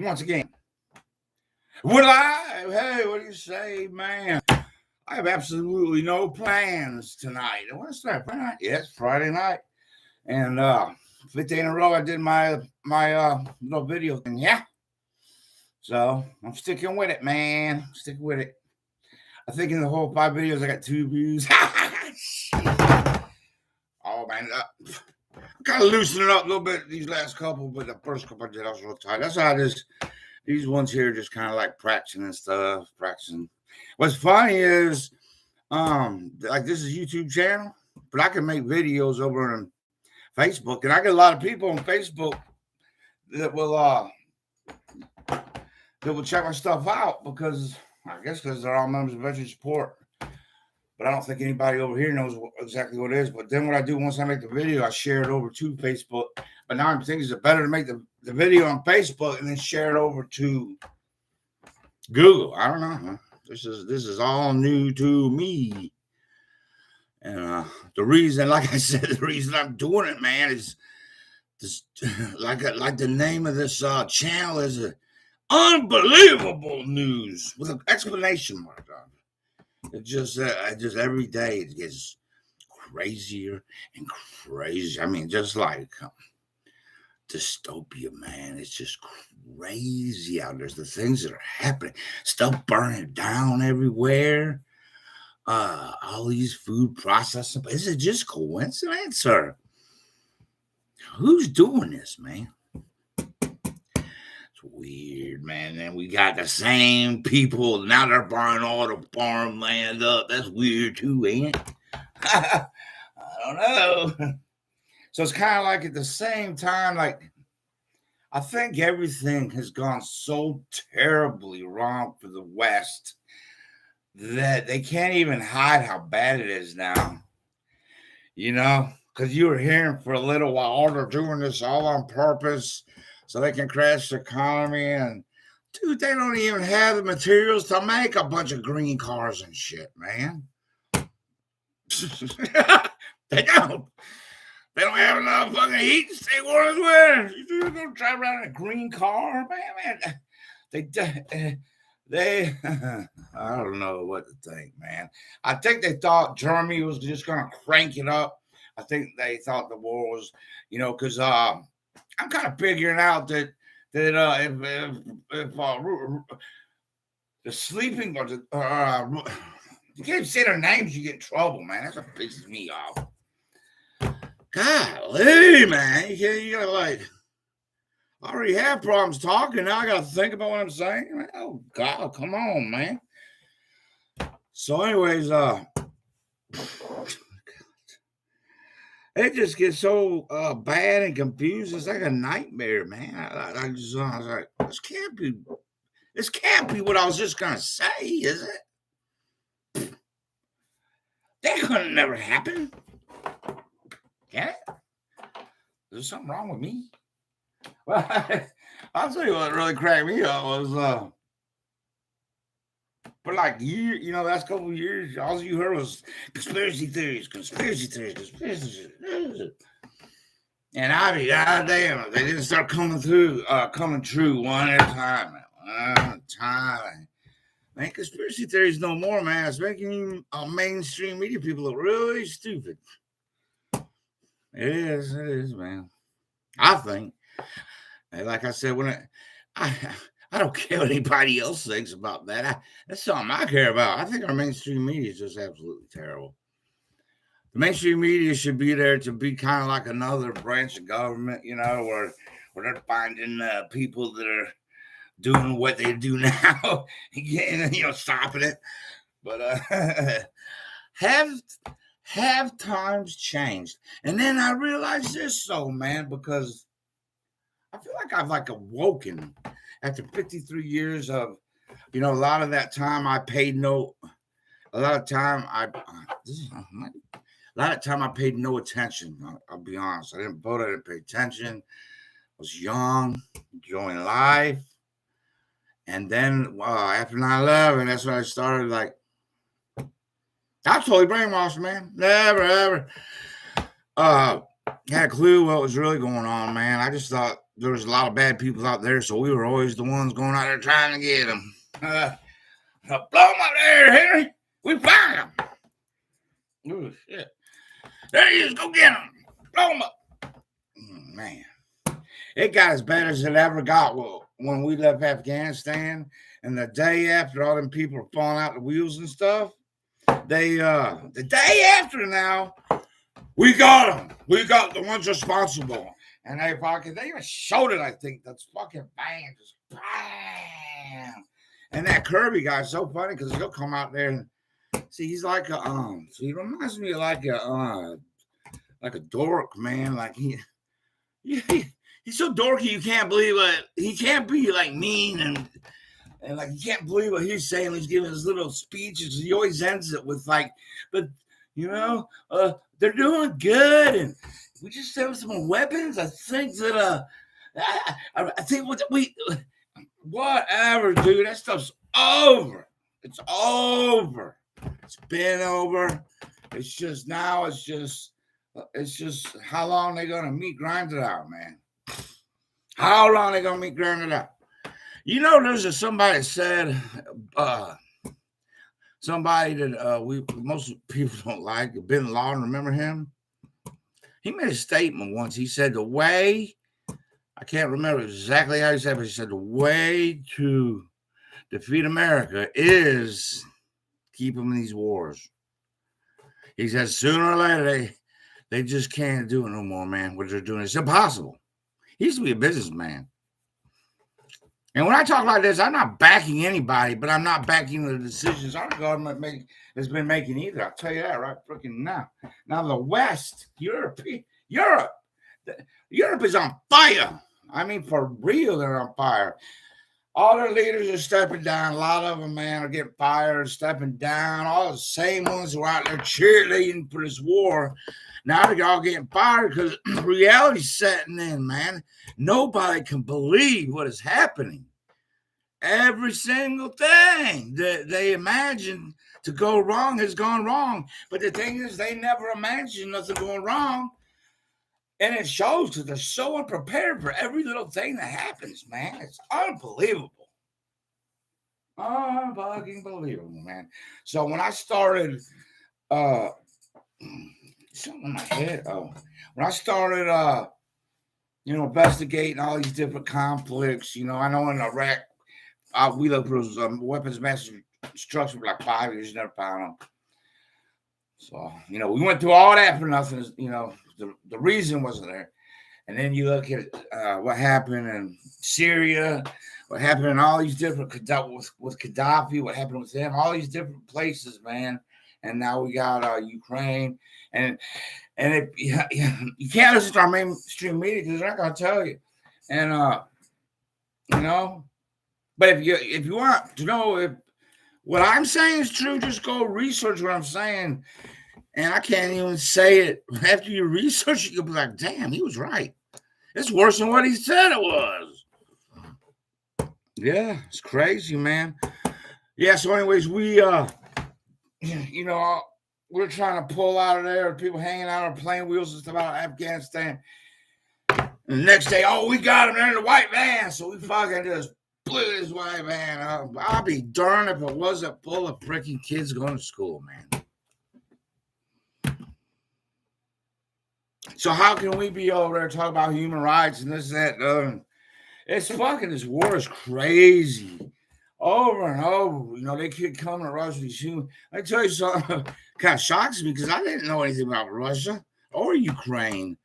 once again. We're live. Hey, what do you say, man? I have absolutely no plans tonight. What's that? Friday night? Yes, Friday night. And 15 in a row I did my little video thing, yeah. So I'm sticking with it, man. Sticking with it. I think in the whole 5 videos I got 2 views. Oh man, I'm kind of loosening up a little bit these last couple, but the first couple I did I was real tight. That's how I just these ones here just kind of like practicing and stuff, practicing. What's funny is like this is a YouTube channel, but I can make videos over on Facebook, and I get a lot of people on Facebook that will check my stuff out because I guess because they're all members of veteran support. But I don't think anybody over here knows exactly what it is. But then what I do once I make the video, I share it over to Facebook. But now I'm thinking it's better to make the video on Facebook and then share it over to Google. I don't know. This is all new to me. And the reason, like I said, the reason I'm doing it, man, is this, like the name of this channel is unbelievable news with an exclamation mark on it. It just every day it gets crazier and crazier. I mean, just like dystopia, man. It's just crazy out there. The things that are happening, stuff burning down everywhere. All these food processing. Is it just coincidence or who's doing this, man? It's weird, man. And we got the same people now. They're buying all the farmland up. That's weird too, ain't it? I don't know. So it's kind of like at the same time, like I think everything has gone so terribly wrong for the West that they can't even hide how bad it is now. You know, because you were hearing for a little while, oh, they're doing this all on purpose so they can crash the economy. And dude, they don't even have the materials to make a bunch of green cars and shit, man. They don't. They don't have enough fucking heat to stay warm as well. You're gonna drive around in a green car, man. They I don't know what to think, man. I think they thought Germany was just gonna crank it up. I think they thought the war was, you know, because I'm kind of figuring out that if the sleeping or you can't say their names, you get in trouble, man. That's what pisses me off. Golly, man, you gotta like. I already have problems talking. Now I gotta think about what I'm saying. Oh God, come on, man. So, anyways, it just gets so bad and confused. It's like a nightmare, man. I was like, this can't be what I was just gonna say, is it? That could have never happened. Can it? Is there something wrong with me? Well, I'll tell you what really cracked me up was for like years, you know, last couple of years, all you heard was conspiracy theories. And I mean, goddamn, they didn't start coming true one at a time. Man, conspiracy theories no more, man. It's making mainstream media people look really stupid. It is, man. I think, like I said, when I don't care what anybody else thinks about that. That's something I care about. I think our mainstream media is just absolutely terrible. The mainstream media should be there to be kind of like another branch of government, you know, where they're finding people that are doing what they do now and, you know, stopping it. But have times changed? And then I realized this, man, because I feel like I've like awoken after 53 years of, you know, a lot of that time I paid no attention. I'll be honest. I didn't vote. I didn't pay attention. I was young, enjoying life. And then after 9/11, that's when I started like, I was totally brainwashed, man. Never, ever had a clue what was really going on, man. I just thought there was a lot of bad people out there, so we were always the ones going out there trying to get them. Blow them up there, Henry. We found them. Oh, shit. There he is. Go get them. Blow them up. Man. It got as bad as it ever got when we left Afghanistan. And the day after, all them people were falling out the wheels and stuff. The day after now, we got them. We got the ones responsible. And they even showed it, I think. That's fucking bang. Just bang. And that Kirby guy's so funny because he'll come out there and see, he's like a he reminds me of like a dork, man. Like he's so dorky you can't believe it. He can't be like mean and like you can't believe what he's saying. He's giving his little speeches. He always ends it with like, but you know, they're doing good and we just have some weapons. I think that I think whatever, dude, that stuff's over. It's over. It's been over. It's just how long they gonna meet grind it out, man. How long they gonna meet grind it out? You know, there's somebody said somebody that most people don't like, Bin Laden, remember him? He made a statement once. He said the way, I can't remember exactly how he said, but he said the way to defeat America is keep them in these wars. He said sooner or later they just can't do it no more, man. What they're doing, it's impossible. He used to be a businessman. And when I talk like this, I'm not backing anybody, but I'm not backing the decisions our government has been making either. I'll tell you that right freaking now. Now the West, Europe is on fire. I mean, for real, they're on fire. All their leaders are stepping down. A lot of them, man, are getting fired, stepping down. All the same ones who are out there cheerleading for this war. Now they're all getting fired because reality's setting in, man. Nobody can believe what is happening. Every single thing that they imagined to go wrong has gone wrong. But the thing is, they never imagined nothing going wrong. And it shows because they're so unprepared for every little thing that happens, man. It's unbelievable. Unfucking believable, man. So when I started something in my head. When I started, investigating all these different conflicts, I know in Iraq, we looked for weapons of mass destruction for like 5 years, never found them. So, we went through all that for nothing. The reason wasn't there. And then you look at what happened in Syria, what happened in all these different, with Gaddafi, what happened with him, all these different places, man. And now we got Ukraine. And you can't listen to our mainstream media because they're not going to tell you. And, but if you want to know if what I'm saying is true, just go research what I'm saying. And I can't even say it. After you research it, you'll be like, damn, he was right. It's worse than what he said it was. Yeah, it's crazy, man. Yeah, so anyways, we're trying to pull out of there. People hanging out on plane wheels and stuff out of Afghanistan. And the next day, we got them. They're in the white van. So we fucking just blew this white van up. I'll be darned if it wasn't full of freaking kids going to school, man. So how can we be over there talking about human rights and this, that, and the other? It's fucking, this war is crazy. Over and over. They keep coming to Russia. I tell you something kind of shocks me because I didn't know anything about Russia or Ukraine.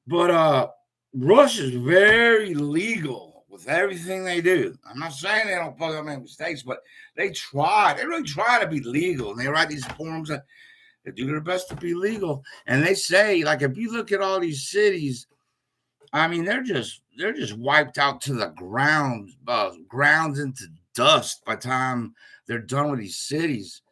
But Russia's very legal with everything they do. I'm not saying they don't fuck up make mistakes, but they really try to be legal. And they write these forms that they do their best to be legal. And they say, like, if you look at all these cities, I mean, they're just wiped out to the ground, ground into dust by the time they're done with these cities,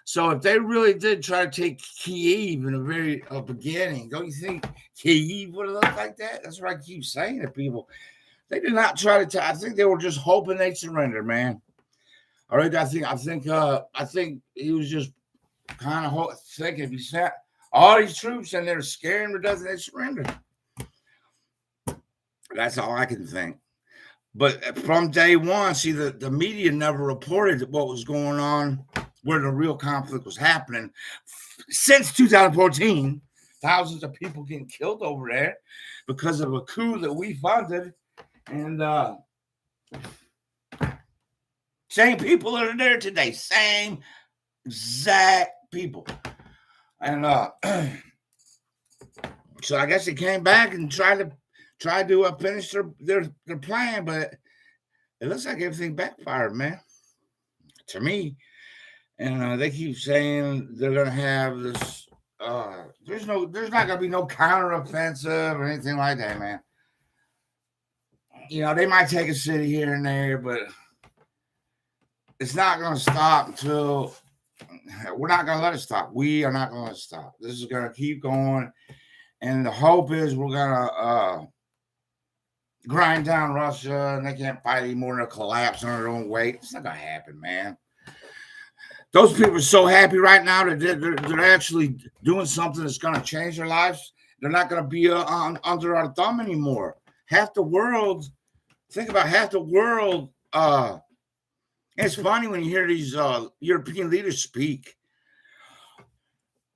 So if they really did try to take Kyiv in the very beginning, don't you think Kyiv would have looked like that? That's what I keep saying to people. They did not try to. I think they were just hoping they'd surrender, man. All right, I think he was just kind of thinking if he sent all these troops in there, scaring them to death, they'd surrender. That's all I can think. But from day one, see, the media never reported what was going on, where the real conflict was happening. Since 2014, thousands of people getting killed over there because of a coup that we funded. And same people that are there today, same exact people. And so I guess they came back and tried to finish their plan, but it looks like everything backfired, man. To me. And they keep saying they're gonna have this. There's not gonna be no counteroffensive or anything like that, man. You know, they might take a city here and there, but it's not gonna stop until we're not gonna let it stop. We are not gonna let it stop. This is gonna keep going, and the hope is we're gonna grind down Russia, and they can't fight anymore. And they'll collapse under their own weight. It's not gonna happen, man. Those people are so happy right now that they're actually doing something that's going to change their lives. They're not going to be under our thumb anymore. Half the world, think about half the world. It's funny when you hear these European leaders speak.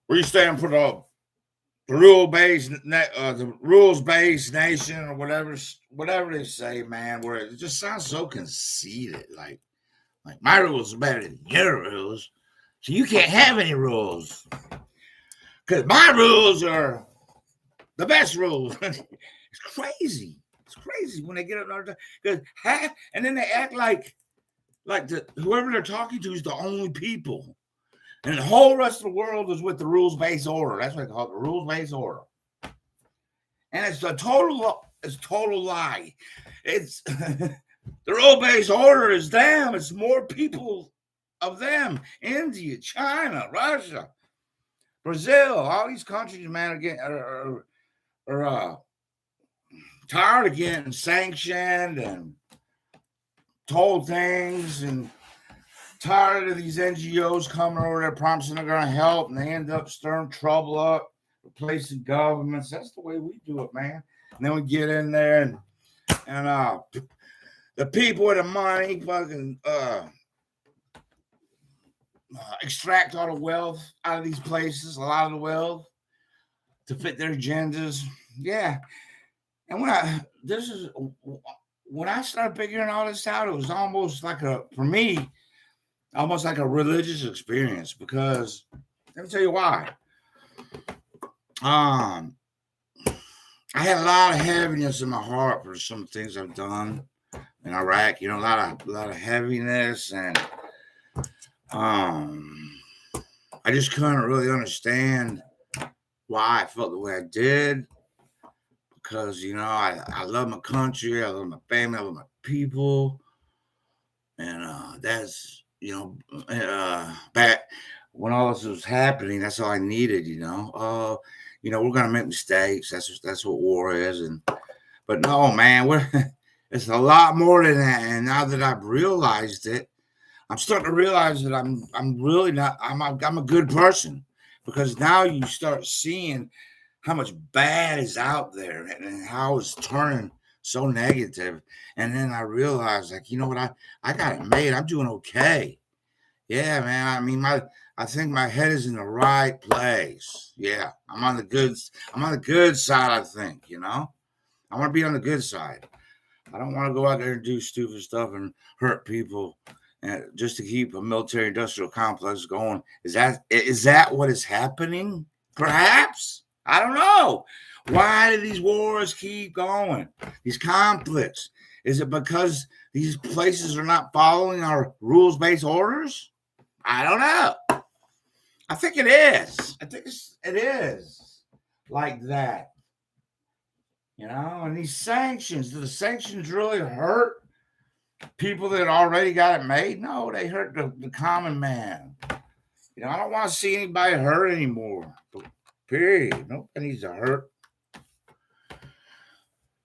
We stand for the rules-based nation, or whatever they say, man. Where it just sounds so conceited, like my rules are better than your rules, so you can't have any rules because my rules are the best rules. It's crazy. It's crazy when they get up there, and then they act like whoever they're talking to is the only people, and the whole rest of the world is with the rules-based order. That's what they call it, the rules-based order, and it's a total lie. It's the rule-based order is them. It's more people of them. India, China, Russia, Brazil, all these countries, man, are tired of getting sanctioned and told things, and tired of these NGOs coming over there promising they're going to help, and they end up stirring trouble up, replacing governments. That's the way we do it, man. And then we get in there and the people with the money fucking extract all the wealth out of these places, a lot of the wealth, to fit their agendas. Yeah. And when I started figuring all this out, it was almost like for me, almost like a religious experience, because let me tell you why. I had a lot of heaviness in my heart for some things I've done in Iraq. You know, a lot of heaviness, and I just couldn't really understand why I felt the way I did, because, you know, I love my country, I love my family, I love my people, and that's, you know, back when all this was happening, that's all I needed, you know. We're gonna make mistakes. That's what war is, but no, man, it's a lot more than that. And now that I've realized it, I'm starting to realize that I'm really not. I'm a good person, because now you start seeing how much bad is out there and how it's turning so negative. And then I realized, like, you know what, I got it made. I'm doing okay. Yeah, man. I mean, I think my head is in the right place. Yeah, I'm on the good side, I think, you know. I want to be on the good side. I don't want to go out there and do stupid stuff and hurt people, and just to keep a military industrial complex going. Is that what is happening? Perhaps. I don't know. Why do these wars keep going? These conflicts? Is it because these places are not following our rules-based orders? I don't know. I think it is. It is like that. You know, and these sanctions, do the sanctions really hurt people that already got it made? No, they hurt the common man. You know, I don't want to see anybody hurt anymore. Period. Nobody needs to hurt.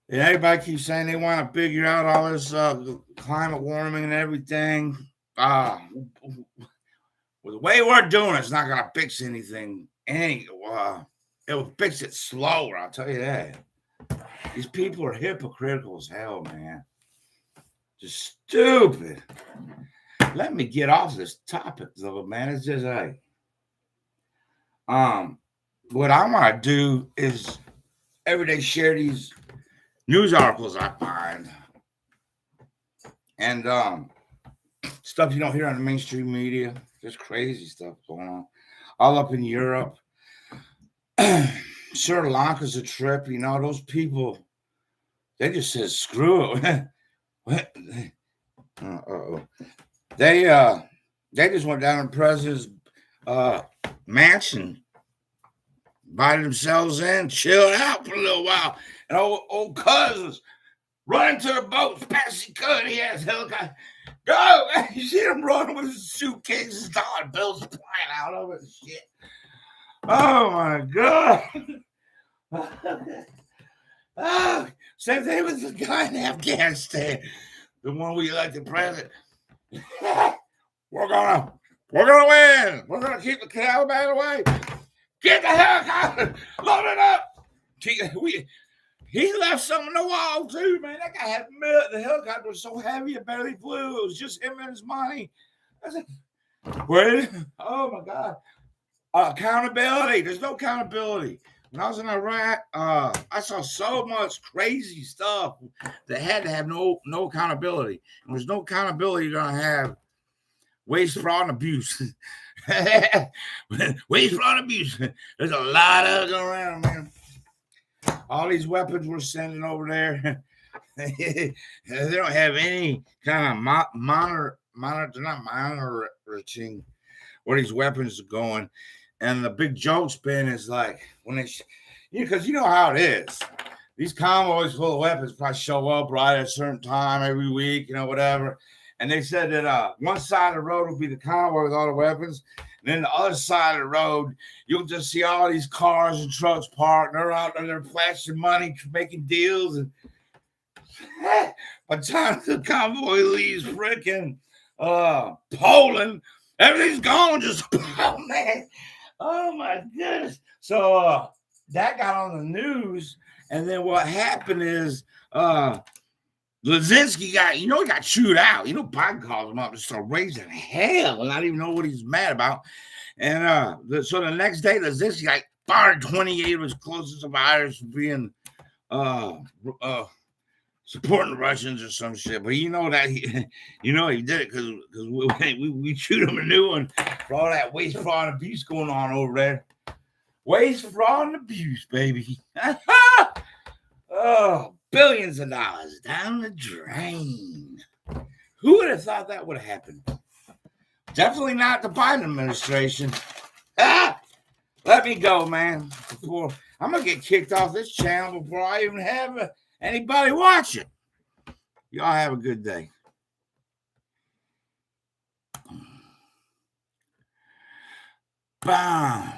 And everybody keeps saying they want to figure out all this climate warming and everything. Well, the way we're doing it's not going to fix anything. It will fix it slower, I'll tell you that. These people are hypocritical as hell, man. Just stupid. Let me get off this topic, though, man. It's just like, what I want to do is every day share these news articles I find, and stuff you don't hear on the mainstream media. Just crazy stuff going on all up in Europe. Sri Lanka's a trip. You know, those people, they just said screw it. They just went down to the president's mansion, invited themselves in, chilled out for a little while, and old cousins running to the boat as fast as he could. He had his helicopter. Go! You see him running with his suitcases, dollar bills flying out of it and shit. Oh my God. Same thing with the guy in Afghanistan, the one we elected president. We're gonna win. We're gonna keep the Taliban away. Get the helicopter, load it up. He left some in the wall too, man. That guy had the helicopter was so heavy it barely flew. It was just him and his money. I said, wait, oh my God. Accountability. There's no accountability. When I was in Iraq, I saw so much crazy stuff that had to have no accountability. And there's no accountability, you're gonna have waste, fraud, and abuse. Waste, fraud, and abuse. There's a lot of it going around, man. All these weapons we're sending over there, they don't have any kind of they're not monitoring where these weapons are going. And the big joke spin is like when they, because you know how it is. These convoys full of weapons probably show up right at a certain time every week, whatever. And they said that one side of the road will be the convoy with all the weapons. And then the other side of the road, you'll just see all these cars and trucks parked. They're out there, they're flashing money, making deals. And by the time the convoy leaves freaking Poland, everything's gone. Just, oh, man. Oh, my goodness. So that got on the news. And then what happened is Lazinski he got chewed out. Biden calls him up and start raising hell and not even know what he's mad about. And so the next day, Lazinski fired 28 of his closest advisors for being supporting the Russians or some shit. But he did it because we chewed him a new one for all that waste, fraud, and abuse going on over there. Waste, fraud, and abuse, baby. Oh, billions of dollars down the drain. Who would have thought that would have happened? Definitely not the Biden administration. Let me go, man. I'm going to get kicked off this channel before I even have anybody watch it. Y'all have a good day. Bye.